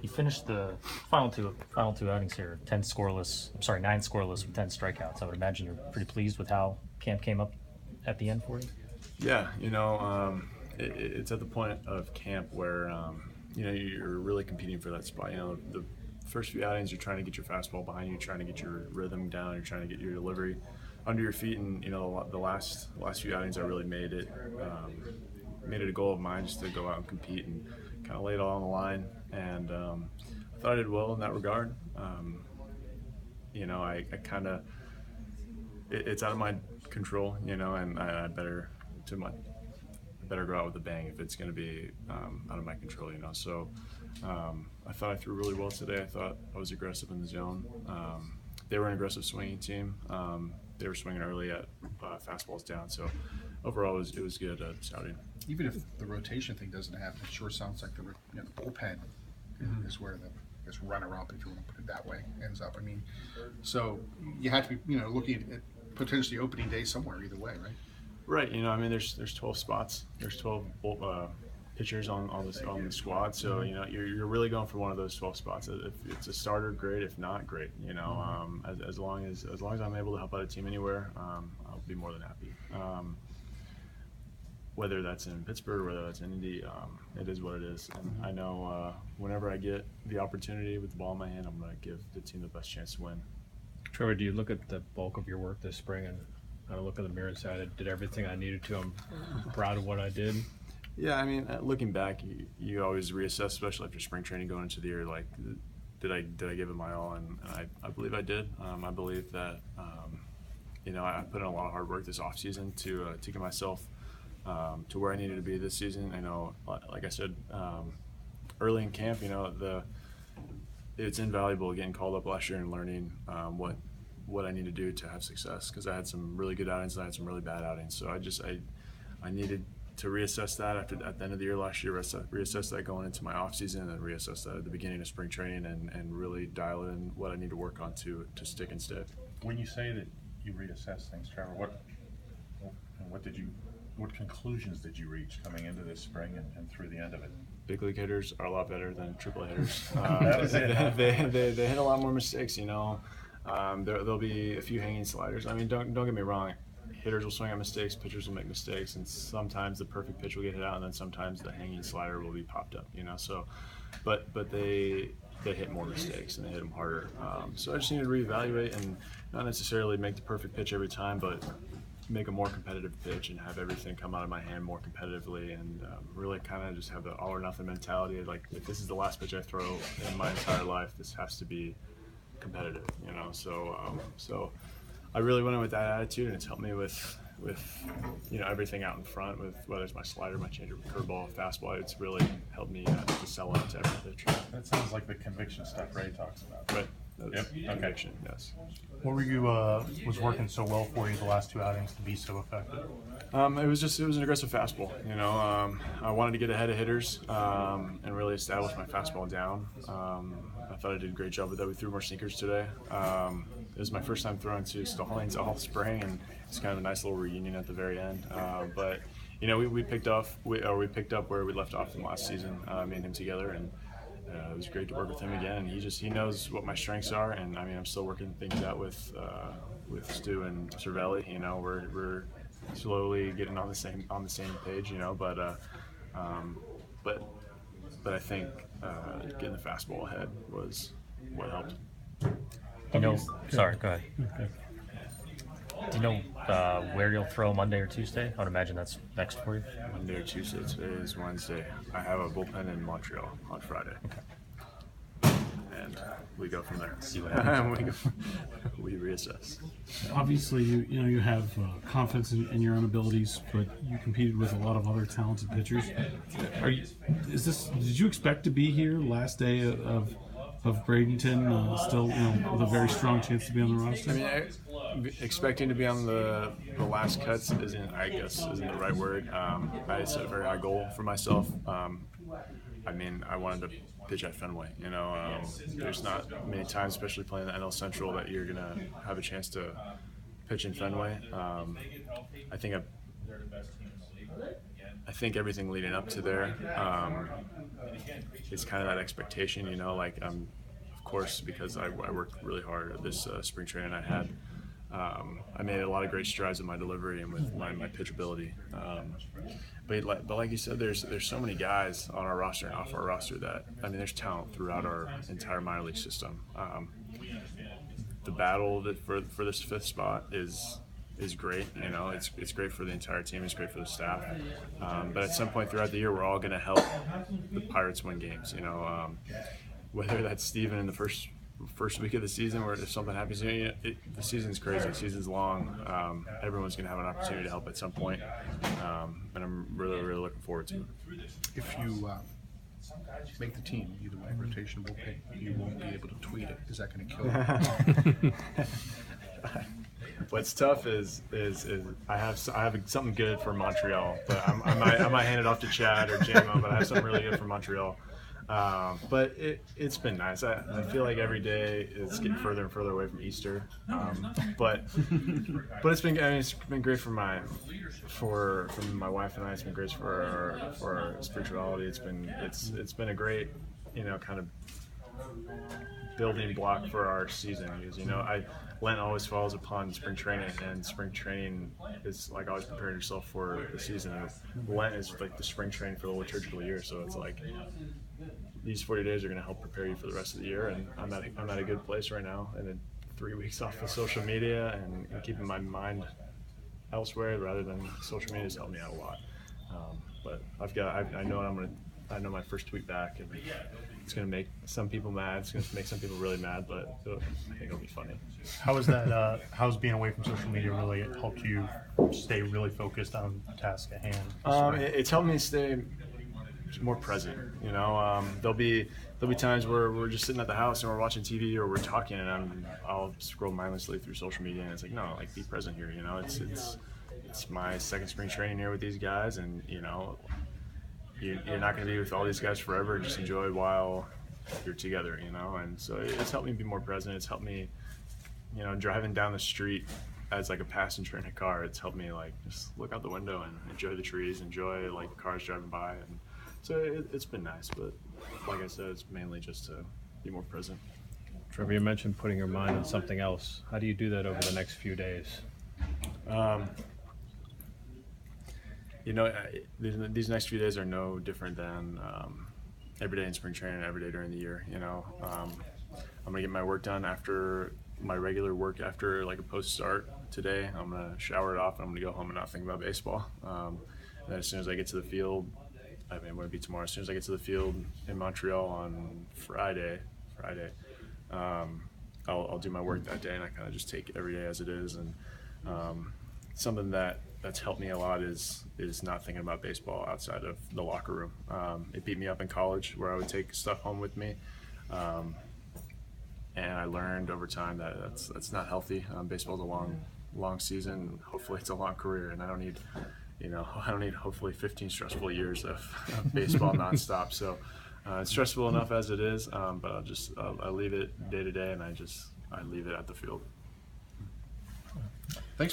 You finished the final two outings here, 9 scoreless with 10 strikeouts. I would imagine you're pretty pleased with how camp came up at the end for you. Yeah, it's at the point of camp where you're really competing for that spot. The first few outings, you're trying to get your fastball behind you, trying to get your rhythm down, you're trying to get your delivery under your feet, and the last few outings, I really made it a goal of mine just to go out and compete and kind of lay it all on the line. And I thought I did well in that regard. I kind of it's out of my control, and I better go out with a bang if it's going to be out of my control, So I thought I threw really well today. I thought I was aggressive in the zone. They were an aggressive swinging team. They were swinging early at fastballs down. So overall, it was good this outing. Even if the rotation thing doesn't happen, it sure sounds like the bullpen is where the runner-up, if you want to put it that way, ends up. I mean, so you have to be looking at potentially opening day somewhere either way, right? Right. There's 12 spots. There's 12 pitchers on the squad. So you're really going for one of those 12 spots. If it's a starter, great. If not, great. As long as I'm able to help out a team anywhere, I'll be more than happy. Whether that's in Pittsburgh or whether that's in Indy, it is what it is. And I know whenever I get the opportunity with the ball in my hand, I'm going to give the team the best chance to win. Trevor, do you look at the bulk of your work this spring and kind of look in the mirror and say, I did everything I needed to? I'm proud of what I did. Yeah, looking back, you always reassess, especially after spring training going into the year. Like, did I give it my all? And I believe I did. I believe that I put in a lot of hard work this off season to get myself to where I needed to be this season. I know, like I said early in camp, it's invaluable getting called up last year and learning what I need to do to have success, because I had some really good outings and I had some really bad outings. So I needed to reassess that at the end of the year last year, reassess that going into my off season, and then reassess that at the beginning of spring training, and really dial in what I need to work on to stick and stay. When you say that you reassess things, Trevor, what conclusions did you reach coming into this spring and through the end of it? Big league hitters are a lot better than AAA hitters. That was it. They hit a lot more mistakes. There'll be a few hanging sliders. Don't get me wrong. Hitters will swing at mistakes, pitchers will make mistakes, and sometimes the perfect pitch will get hit out, and then sometimes the hanging slider will be popped up. So, but they hit more mistakes and they hit them harder. So I just need to reevaluate and not necessarily make the perfect pitch every time, but make a more competitive pitch and have everything come out of my hand more competitively, and really kind of just have the all or nothing mentality. Like, if this is the last pitch I throw in my entire life, this has to be competitive, So I really went in with that attitude, and it's helped me with everything out in front, with whether it's my slider, my changeup, curveball, fastball. It's really helped me to sell out to every pitch. That sounds like the conviction stuff Ray talks about. Right. Yep. Conviction, yes. What were you was working so well for you the last two outings to be so effective? It was an aggressive fastball. I wanted to get ahead of hitters and really establish my fastball down. I thought I did a great job with that. We threw more sinkers today. It was my first time throwing to Stallings all spring, and it's kind of a nice little reunion at the very end. But we picked up where we left off from last season, me and him together, and it was great to work with him again. And he knows what my strengths are, and I'm still working things out with Stu and Cervelli. We're slowly getting on the same page. But I think getting the fastball ahead was what helped. Sorry, go ahead. Okay. Do you know where you'll throw Monday or Tuesday? I would imagine that's next for you. Monday or Tuesday. Today is Wednesday. I have a bullpen in Montreal on Friday. Okay. And we go from there. See what happens. we reassess. Obviously, you have confidence in your own abilities, but you competed with a lot of other talented pitchers. Did you expect to be here last day of Bradenton, still with a very strong chance to be on the roster? Expecting to be on the last cuts isn't the right word. I set a very high goal for myself. I wanted to pitch at Fenway. There's not many times, especially playing the NL Central, that you're gonna have a chance to pitch in Fenway. I think I think everything leading up to there is kind of that expectation, you know, like of course, because I worked really hard at this spring training I had. I made a lot of great strides in my delivery and with my pitchability. But like you said, there's so many guys on our roster and off our roster that, I mean, there's talent throughout our entire minor league system. The battle for this 5th spot is great. You know, it's great for the entire team. It's great for the staff. But at some point throughout the year, we're all going to help the Pirates win games. You know, whether that's Steven in the first week of the season, where if something happens to you, the season's crazy. The season's long. Everyone's going to have an opportunity to help at some point, and I'm really looking forward to it. If you make the team, either way, rotation, bullpen, you won't be able to tweet it. Is that going to kill you? What's tough is I have something good for Montreal, but I might hand it off to Chad or JMO, but I have something really good for Montreal. But it's been nice. I feel like every day it's getting further and further away from Easter. But it's been great for my wife and I. It's been great for our spirituality. It's been a great, you know, kind of building block for our season. Because, you know, Lent always falls upon spring training, and spring training is like always preparing yourself for the season. Lent is like the spring training for the liturgical year, so it's like these 40 days are going to help prepare you for the rest of the year, and I'm at a good place right now. And then 3 weeks off of social media and keeping my mind elsewhere rather than social media has helped me out a lot. But I know my first tweet back, and it's going to make some people mad. It's going to make some people really mad, but I think it'll be funny. How was that? How's being away from social media really helped you stay really focused on the task at hand? It's helped me stay more present. You know, there'll be times where we're just sitting at the house and we're watching TV or we're talking, and I'll scroll mindlessly through social media, and it's like, no, like, be present here. You know, it's my second spring training here with these guys, and you know, you're not going to be with all these guys forever. Just enjoy while you're together, you know. And so it's helped me be more present. It's helped me, you know, driving down the street as like a passenger in a car. It's helped me like just look out the window and enjoy the trees, enjoy like cars driving by, and so it's been nice. But like I said, it's mainly just to be more present. Trevor, you mentioned putting your mind on something else. How do you do that over the next few days? You know, these next few days are no different than every day in spring training, every day during the year. You know, I'm gonna get my work done after my regular work after like a post start today. I'm gonna shower it off, and I'm gonna go home and not think about baseball. And then as soon as I get to the field, I mean, it won't be tomorrow. As soon as I get to the field in Montreal on Friday, I'll do my work that day, and I kind of just take every day as it is. And something that's helped me a lot is not thinking about baseball outside of the locker room. It beat me up in college where I would take stuff home with me, and I learned over time that that's not healthy. Baseball's a long season. Hopefully, it's a long career, and I don't need hopefully 15 stressful years of baseball nonstop. So it's stressful enough as it is, but I leave it day to day, and I leave it at the field.